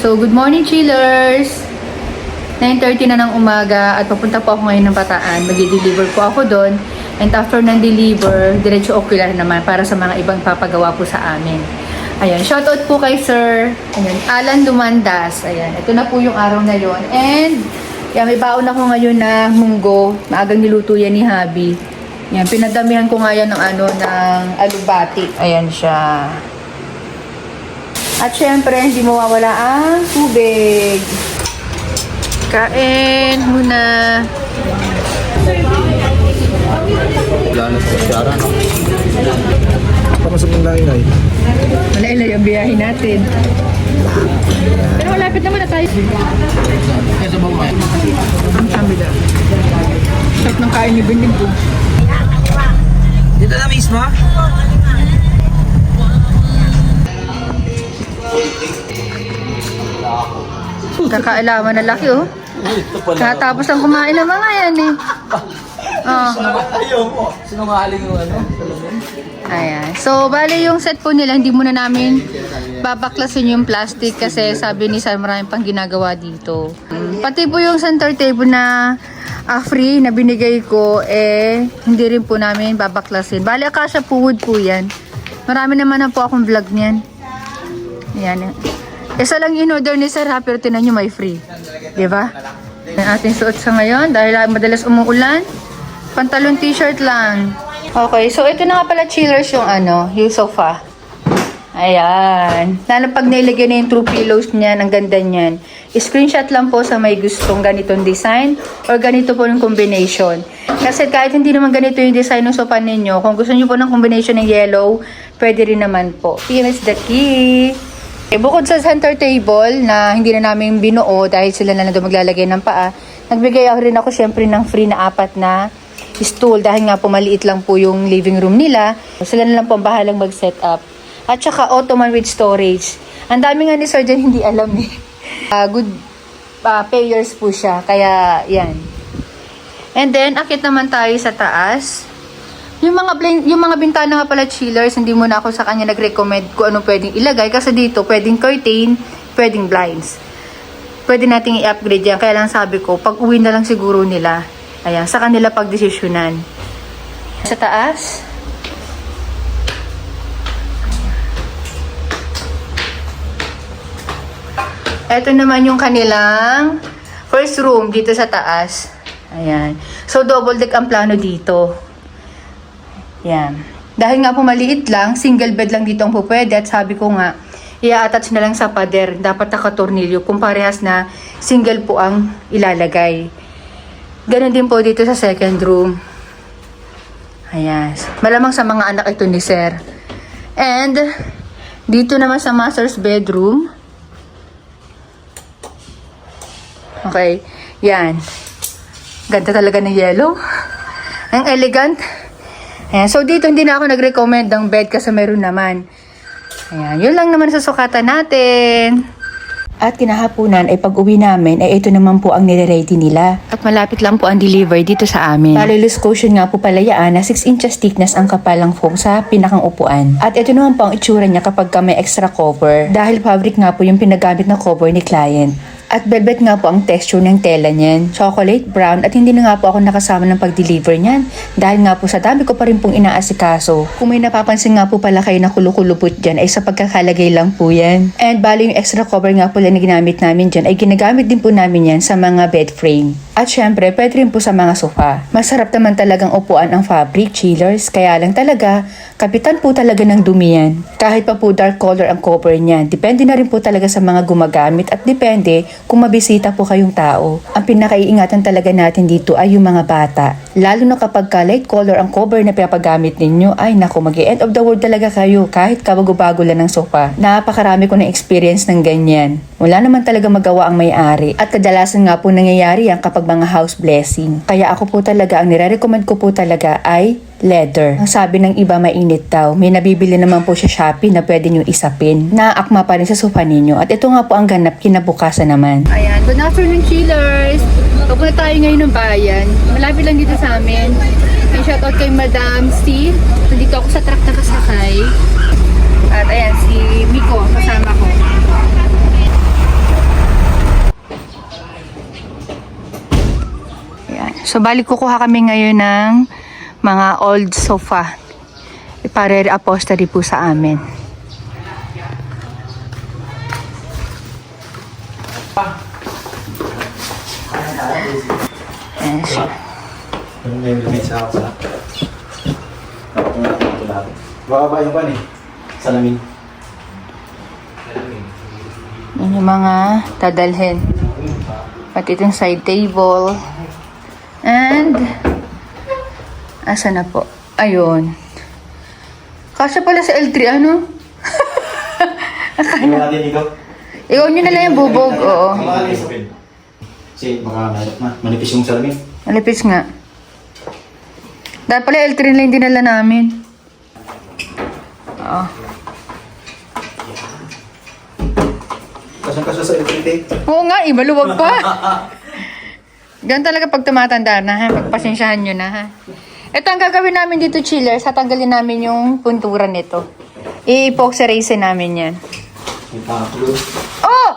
So, good morning, chillers! 9:30 na ng umaga at papunta po ako ngayon ng Bataan. Mag-deliver po ako doon. And after ng deliver, diretso ocular naman para sa mga ibang papagawa po sa amin. Ayan, shoutout po kay Sir Alan Lumandas. Ayan, ito na po yung araw na yon. And, yan, may baon ako ngayon na munggo. Maagang niluto yan ni Habi. Yan, pinadamihan ko nga yan ng ng alubati. Ayan siya. At syempre, hindi mawawala ang tubig. Kain muna. Lanas ko siya rin. Kamasok ng laingay. Malaylay ang biyahe natin. Pero malapit naman na tayo. Kaya ba mo? Ang kamila. Sarap ng kain ni Binding po. Dito na mismo? Kakaalaman na laki oh. Katapos ang kumain ng mga yan eh. Oh. Ayaw mo. Sinungaling yung Ayan. So, bali yung set po nila, hindi muna namin babaklasin yung plastic kasi sabi ni Sam, maraming pang ginagawa dito. Pati po yung center table na free na binigay ko, hindi rin po namin babaklasin. Bali, Acacia po wood po yan. Marami naman na po akong vlog niyan. Ayan. Isa lang in-order ni Sir ha, pero tinan nyo may free. Diba? Ang ating suot sa ngayon, dahil madalas umuulan, pantalon t-shirt lang. Okay, so ito na nga pala chillers yung yung sofa. Ayan. Lalo pag nailagyan na yung true pillows niyan, ang ganda niyan. Screenshot lang po sa may gustong ganitong design or ganito po yung combination. Kasi kahit hindi naman ganito yung design ng sofa ninyo, kung gusto niyo po ng combination ng yellow, pwede rin naman po. Here is the key. Bukod sa center table na hindi na namin binuo dahil sila na doon maglalagay ng paa, nagbigay ako rin ako syempre ng free na 4 na stool dahil nga po maliit lang po yung living room nila. Sila na lang po ang bahalang mag-set up. At saka ottoman with storage. Ang dami nga ni Sir dyan hindi alam eh. Good payers po siya. Kaya yan. And then, akit naman tayo sa taas. Yung mga bintana nga pala chillers, hindi muna ako sa kanya nag-recommend kung anong pwedeng ilagay. Kasi dito, pwedeng curtain, pwedeng blinds. Pwede nating i-upgrade yan. Kaya lang sabi ko, pag uwi na lang siguro nila. Ayan, sa kanila pag-desisyonan. Sa taas. Ito naman yung kanilang first room dito sa taas. Ayan. So, double deck ang plano dito. Yan. Dahil nga po maliit lang, single bed lang dito ang pupwede at sabi ko nga, i-attach na lang sa pader. Dapat nakatornilyo kung parehas na single po ang ilalagay. Ganon din po dito sa second room. Ayan. Malamang sa mga anak ito ni Sir. And, dito naman sa master's bedroom. Okay. Yan. Ganda talaga ng yellow. Ang elegant. Ayan. So, dito hindi na ako nag-recommend ng bed kasi meron naman. Ayan. Yun lang naman sa sukatan natin. At kinahaponan ay pag-uwi namin ay ito naman po ang nire-ready nila. At malapit lang po ang deliver dito sa amin. Loose cushion nga po pala yan na 6 inches thickness ang kapalang foam sa pinakang upuan. At ito naman po ang itsura niya kapag may extra cover. Dahil fabric nga po yung pinagamit na cover ni client. At velvet nga po ang texture ng tela niyan. Chocolate brown at hindi na nga po ako nakasama ng pag-deliver niyan. Dahil nga po sa dami ko pa rin pong inaasikaso. Kung may napapansin nga po pala kayo na kulukulupot dyan ay sa pagkakalagay lang po yan. And bali yung extra cover nga po na ginamit namin dyan ay ginagamit din po namin yan sa mga bed frame. At syempre pwede rin po sa mga sofa. Masarap naman talagang upuan ang fabric chillers. Kaya lang talaga, kapitan po talaga ng dumi yan. Kahit pa po dark color ang cover niyan. Depende na rin po talaga sa mga gumagamit at depende kung mabisita po kayong tao. Ang pinakaiingatan talaga natin dito ay yung mga bata. Lalo na kapag light color ang cover na pinapagamit ninyo, ay naku, mag-end of the world talaga kayo kahit kabago-bago lang ng sofa. Napakarami ko na experience ng ganyan. Wala naman talaga magawa ang may-ari. At kadalasan nga po nangyayari yan kapag mga house blessing. Kaya ako po talaga, ang nire-recommend ko po talaga ay leather. Ang sabi ng iba mainit daw. May nabibili naman po siya Shopee na pwede nyo isapin. Naakma pa rin sa sofa ninyo. At ito nga po ang ganap kinabukasan naman. Ayan, good afternoon chillers. Papunta tayo ngayon ng bayan. Malapit lang dito sa amin. May shoutout kay Madam C. Nandito ako sa truck nakasakay. At ayan, si Miko, kasama ko. So, balik kukuha kami ngayon ng mga old sofa. Para upholstery po sa amin. Ayan siya. Yung may limit sa ako sa baka ba yung ban eh? Salamin. Yan yung mga dadalhin. Pati itong side table. And, asa na po? Ayun. Kasya pala sa L3, ano? Hindi natin dito. Iwan nyo na lang yung bubog, oo. Kasi baka manipis yung salamin. Malipis nga. Dahil pala L3 na lang yung dinala namin. Oo. Kasang-kasya sa electric. Oo nga, maluwag pa. Ganun talaga pag tumatanda na, ha? Pagpasensyahan nyo na, ha? Ito ang gagawin namin dito, chillers. Tatanggalin namin yung puntura nito. I-epoxy namin yan. Yung pangaplo. Oh!